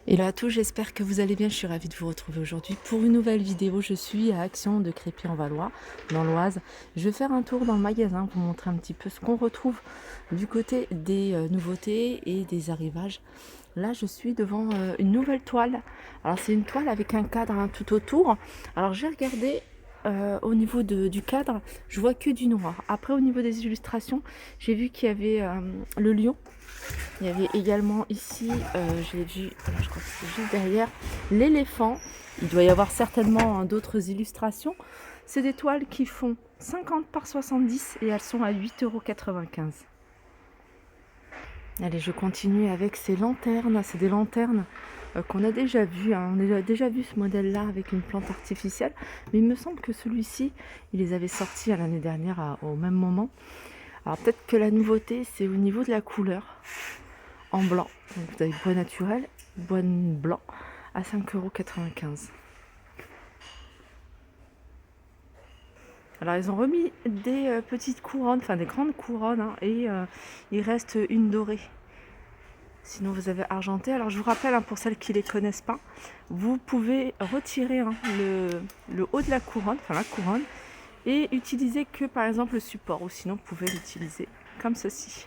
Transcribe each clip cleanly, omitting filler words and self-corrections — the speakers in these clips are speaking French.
Hello à tous, j'espère que vous allez bien. Je suis ravie de vous retrouver aujourd'hui pour une nouvelle vidéo. Je suis à Action de Crépy-en-Valois, dans l'Oise. Je vais faire un tour dans le magasin pour vous montrer un petit peu ce qu'on retrouve du côté des nouveautés et des arrivages. Là, je suis devant une nouvelle toile. Alors, c'est une toile avec un cadre tout autour. Alors, j'ai regardé au niveau du cadre, je vois que du noir. Après, au niveau des illustrations, j'ai vu qu'il y avait le lion. Il y avait également ici, je l'ai vu, je crois que c'est juste derrière, l'éléphant. Il doit y avoir certainement d'autres illustrations. C'est des toiles qui font 50 par 70 et elles sont à 8,95 €. Allez, je continue avec ces lanternes. C'est des lanternes qu'on a déjà vues, hein. On a déjà vu ce modèle-là avec une plante artificielle. Mais il me semble que celui-ci, il les avait sortis l'année dernière au même moment. Alors peut-être que la nouveauté, c'est au niveau de la couleur. En blanc. Donc vous avez bois naturel, bois blanc à 5,95 €. Alors ils ont remis des petites couronnes, enfin des grandes couronnes, hein, et il reste une dorée. Sinon vous avez argenté. Alors je vous rappelle, hein, pour celles qui ne les connaissent pas, vous pouvez retirer, hein, le haut de la couronne, enfin la couronne, et utiliser que par exemple le support, ou sinon vous pouvez l'utiliser comme ceci.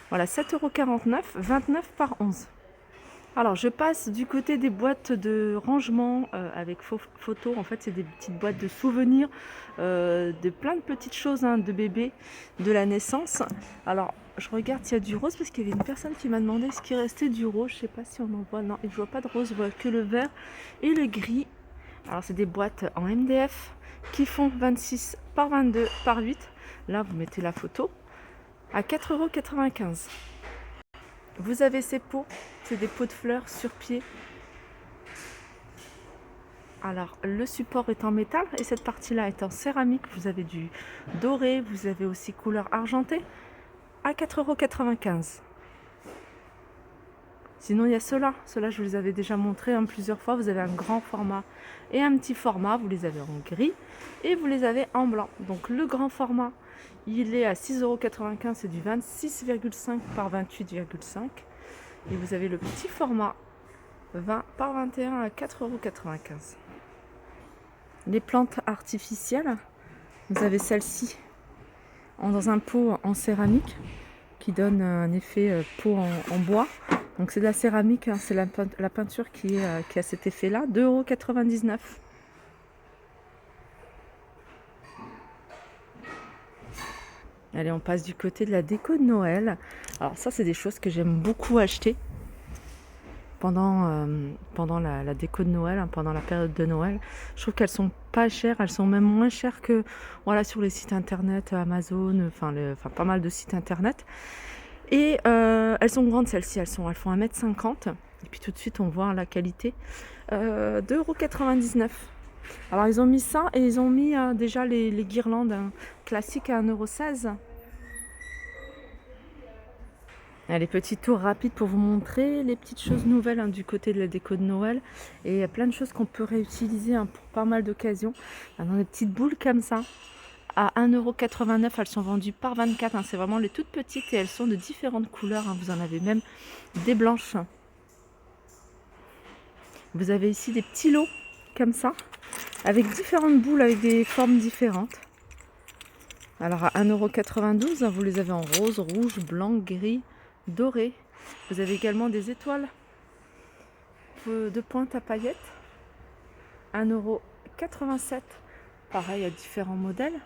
Voilà, 7,49 €, 29 par 11. Alors je passe du côté des boîtes de rangement avec photos. En fait, c'est des petites boîtes de souvenirs de plein de petites choses, hein, de bébés, de la naissance. Alors je regarde s'il y a du rose, parce qu'il y avait une personne qui m'a demandé ce qui restait du rose. Je sais pas si on en voit. Non, je vois pas de rose, je vois que le vert et le gris. Alors c'est des boîtes en MDF qui font 26 par 22 par 8. Là vous mettez la photo à 4,95 €. Vous avez ces pots, c'est des pots de fleurs sur pied. Alors le support est en métal et cette partie-là est en céramique. Vous avez du doré, vous avez aussi couleur argentée à 4,95 €. Sinon il y a ceux-là je vous les avais déjà montrés, hein, plusieurs fois. Vous avez un grand format et un petit format, vous les avez en gris et vous les avez en blanc. Donc le grand format, il est à 6,95 €, c'est du 26,5 par 28,5. Et vous avez le petit format 20 par 21 à 4,95 €. Les plantes artificielles, vous avez celle-ci dans un pot en céramique qui donne un effet pot en bois. Donc c'est de la céramique, hein, c'est la peinture qui a cet effet-là, 2,99 €. Allez, on passe du côté de la déco de Noël. Alors ça, c'est des choses que j'aime beaucoup acheter pendant la déco de Noël, hein, pendant la période de Noël. Je trouve qu'elles sont pas chères, elles sont même moins chères que voilà, sur les sites internet, Amazon, enfin pas mal de sites internet. Et elles sont grandes, celles-ci, elles font 1,50 m. Et puis tout de suite on voit la qualité. 2,99 €. Alors ils ont mis ça et ils ont mis déjà les guirlandes, hein, classiques à 1,16 €. Allez, petit tour rapide pour vous montrer les petites choses nouvelles, hein, du côté de la déco de Noël. Et il y a plein de choses qu'on peut réutiliser, hein, pour pas mal d'occasions. Dans des petites boules comme ça, à 1,89 €. Elles sont vendues par 24, hein, c'est vraiment les toutes petites et elles sont de différentes couleurs, hein. Vous en avez même des blanches. Vous avez ici des petits lots comme ça, avec différentes boules, avec des formes différentes. Alors à 1,92 €, vous les avez en rose, rouge, blanc, gris, doré. Vous avez également des étoiles de pointe à paillettes. 1,87 €. Pareil, à différents modèles.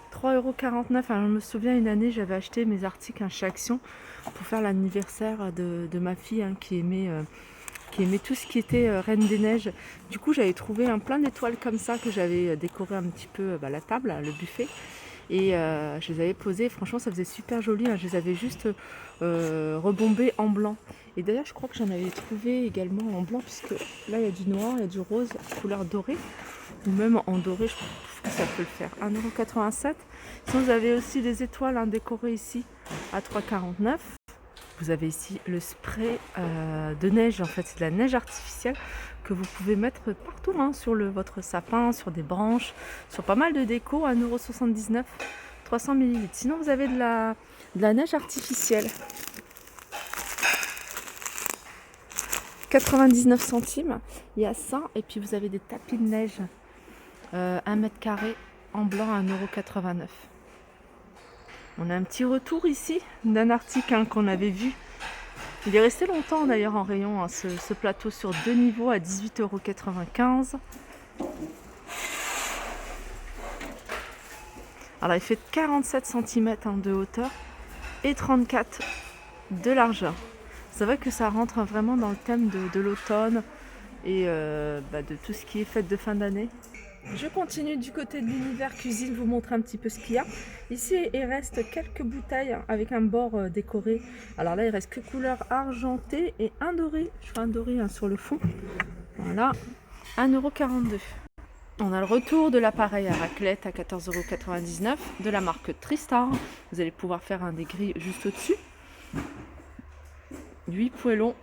3,49 €. Alors, je me souviens, une année, j'avais acheté mes articles, hein, chez Action pour faire l'anniversaire de ma fille, hein, qui aimait tout ce qui était Reine des Neiges. Du coup, j'avais trouvé plein d'étoiles comme ça que j'avais décoré un petit peu la table, le buffet. Et je les avais posées. Franchement, ça faisait super joli, hein. Je les avais juste rebombées en blanc. Et d'ailleurs, je crois que j'en avais trouvé également en blanc, puisque là, il y a du noir, il y a du rose, couleur dorée. Ou même en doré, je trouve que ça peut le faire. 1,87 €. Sinon, vous avez aussi des étoiles, hein, décorées ici à 3,49 €. Vous avez ici le spray de neige. En fait, c'est de la neige artificielle que vous pouvez mettre partout, hein, sur votre sapin, sur des branches, sur pas mal de déco. 1,79 €, 300 ml. Sinon, vous avez de la neige artificielle. 99 centimes. Il y a ça. Et puis vous avez des tapis de neige 1 mètre carré en blanc à 1,89 €. On a un petit retour ici d'un article qu'on avait vu. Il est resté longtemps d'ailleurs en rayon, hein, ce plateau sur 2 niveaux à 18,95 €. Alors il fait 47 cm de hauteur et 34 de largeur. C'est vrai que ça rentre vraiment dans le thème de l'automne et de tout ce qui est fête de fin d'année. Je continue du côté de l'univers cuisine, vous montrer un petit peu ce qu'il y a. Ici, il reste quelques bouteilles avec un bord décoré. Alors là, il reste que couleur argentée et un doré. Je fais un doré sur le fond. Voilà, 1,42 €. On a le retour de l'appareil à raclette à 14,99 € de la marque Tristar. Vous allez pouvoir faire un des grilles juste au-dessus. 8 poêlons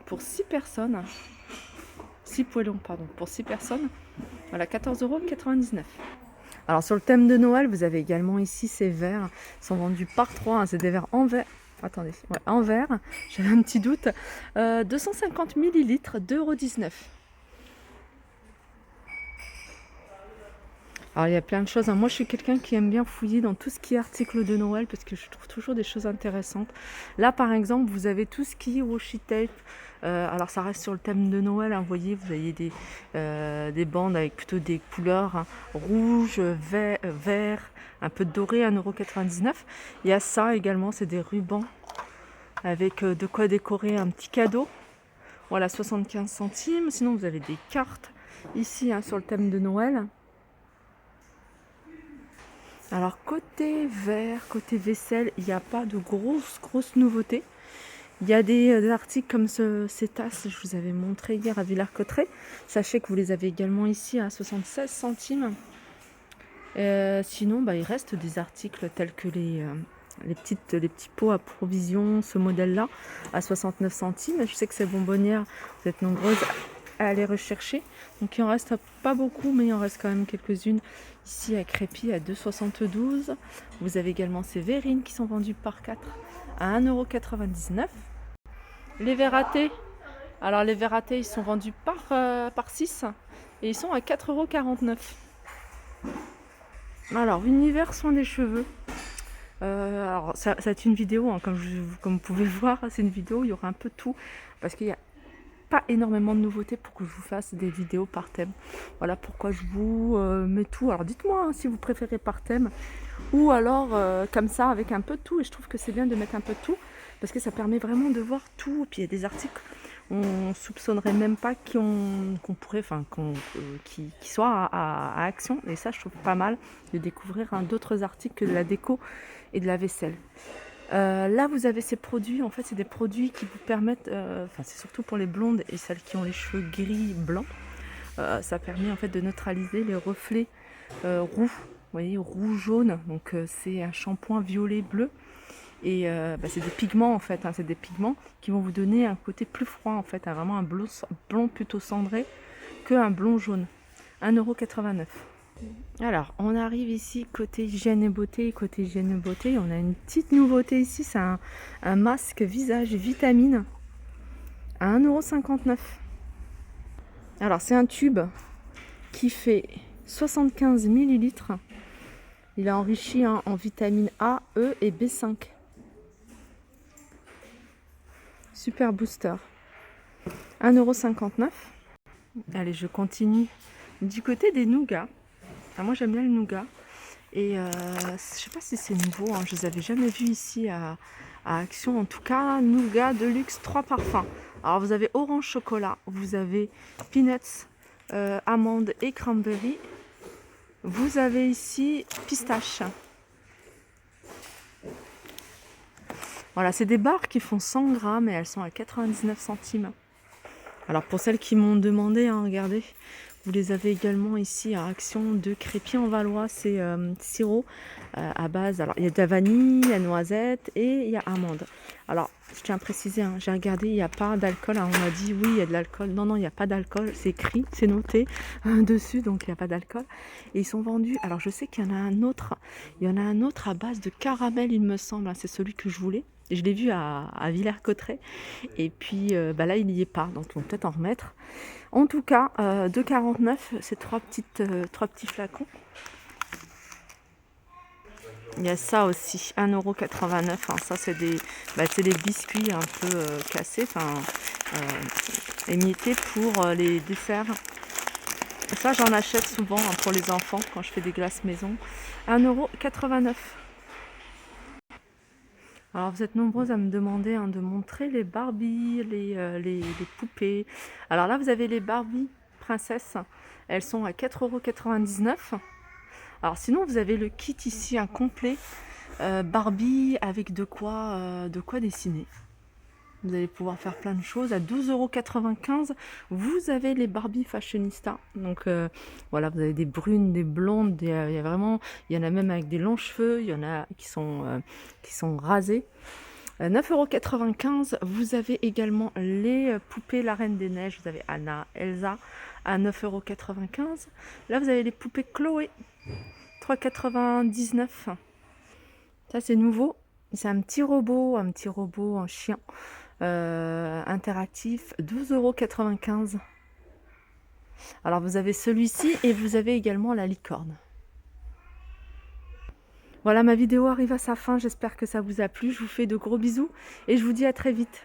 pour 6 personnes. 6 poêlons, pardon, pour 6 personnes. Voilà, 14,99 €. Alors sur le thème de Noël, vous avez également ici ces verres. Ils sont vendus par 3, hein, c'est des verres en verre. Attendez, ouais, en verre, j'avais un petit doute. 250 ml, 2,19 €. Alors il y a plein de choses, hein. Moi je suis quelqu'un qui aime bien fouiller dans tout ce qui est articles de Noël parce que je trouve toujours des choses intéressantes. Là par exemple vous avez tout ce qui est washi tape. Alors ça reste sur le thème de Noël, hein. Vous voyez, vous avez des bandes avec plutôt des couleurs, hein, rouge, vert, un peu doré, 1,99 €. Il y a ça également, c'est des rubans avec de quoi décorer un petit cadeau. Voilà, 75 centimes. Sinon vous avez des cartes ici, hein, sur le thème de Noël. Alors côté verre, côté vaisselle, il n'y a pas de grosses nouveautés. Il y a des articles comme ces tasses, je vous avais montré hier à Villers-Cotterêts. Sachez que vous les avez également ici à 76 centimes. Sinon, il reste des articles tels que les petits pots à provision, ce modèle-là, à 69 centimes. Je sais que c'est Bonbonnière, vous êtes nombreuses à aller rechercher. Donc il en reste pas beaucoup, mais il en reste quand même quelques-unes. Ici à Crépy à 2,72 €. Vous avez également ces verrines qui sont vendues par 4 à 1,99 €. Les verres à thé. Alors les verres à thé, ils sont vendus par 6 et ils sont à 4,49 €. Alors univers soin des cheveux. Alors ça va être une vidéo, hein, comme vous pouvez le voir, c'est une vidéo, il y aura un peu de tout parce qu'il y a pas énormément de nouveautés pour que je vous fasse des vidéos par thème. Voilà pourquoi je vous mets tout. Alors dites-moi, hein, si vous préférez par thème ou alors comme ça avec un peu de tout. Et je trouve que c'est bien de mettre un peu de tout parce que ça permet vraiment de voir tout. Et puis il y a des articles on soupçonnerait même pas qui soient à Action. Et ça, je trouve pas mal de découvrir d'autres articles que de la déco et de la vaisselle. Là vous avez ces produits, en fait c'est des produits qui vous permettent, c'est surtout pour les blondes et celles qui ont les cheveux gris blancs, ça permet en fait de neutraliser les reflets roux, vous voyez, roux jaune, donc c'est un shampoing violet bleu et c'est des pigments en fait, hein, c'est des pigments qui vont vous donner un côté plus froid en fait, hein, vraiment un blond plutôt cendré qu'un blond jaune. 1,89 €. Alors, on arrive ici côté hygiène et beauté. Côté hygiène et beauté, on a une petite nouveauté ici, c'est un masque visage vitamine à 1,59 €. Alors, c'est un tube qui fait 75 ml. Il est enrichi en vitamine A, E et B5. Super booster. 1,59 €. Allez, je continue. Du côté des nougats. Moi j'aime bien le nougat et je sais pas si c'est nouveau, hein, je les avais jamais vus ici à Action. En tout cas, nougat de luxe 3 parfums. Alors vous avez orange chocolat, vous avez peanuts, amande et cranberry. Vous avez ici pistache. Voilà, c'est des barres qui font 100 grammes et elles sont à 99 centimes. Alors pour celles qui m'ont demandé, hein, regardez, vous les avez également ici à Action de Crépy-en-Valois. C'est sirop à base. Alors il y a de la vanille, il y a noisette et il y a amande. Alors je tiens à préciser, hein, j'ai regardé, il n'y a pas d'alcool. On m'a dit oui, il y a de l'alcool. Non, il n'y a pas d'alcool. C'est écrit, c'est noté dessus, donc il n'y a pas d'alcool. Et ils sont vendus. Alors je sais qu'il y en a un autre. Il y en a un autre à base de caramel, il me semble. C'est celui que je voulais. Je l'ai vu à Villers-Cotterêts. Et puis bah là, il n'y est pas. Donc, ils vont peut-être en remettre. En tout cas, 2,49 €, c'est trois petits flacons. Il y a ça aussi, 1,89 €. Hein. Ça, c'est des biscuits un peu cassés, enfin émiettés pour les desserts. Ça, j'en achète souvent hein, pour les enfants quand je fais des glaces maison. 1,89 €. Alors, vous êtes nombreuses à me demander hein, de montrer les Barbie, les poupées. Alors là, vous avez les Barbie princesses. Elles sont à 4,99 €. Alors sinon, vous avez le kit ici, un complet Barbie avec de quoi dessiner. Vous allez pouvoir faire plein de choses. À 12,95 €, vous avez les Barbie Fashionista. Donc voilà, vous avez des brunes, des blondes, il y a vraiment, il y en a même avec des longs cheveux, il y en a qui sont rasés. 9,95 €. Vous avez également les poupées La Reine des Neiges. Vous avez Anna, Elsa à 9,95 €. Là, vous avez les poupées Chloé, 3,99 €. Ça, c'est nouveau. C'est un petit robot en chien interactif, 12,95 €. Alors, vous avez celui-ci et vous avez également la licorne. Voilà, ma vidéo arrive à sa fin. J'espère que ça vous a plu. Je vous fais de gros bisous et je vous dis à très vite.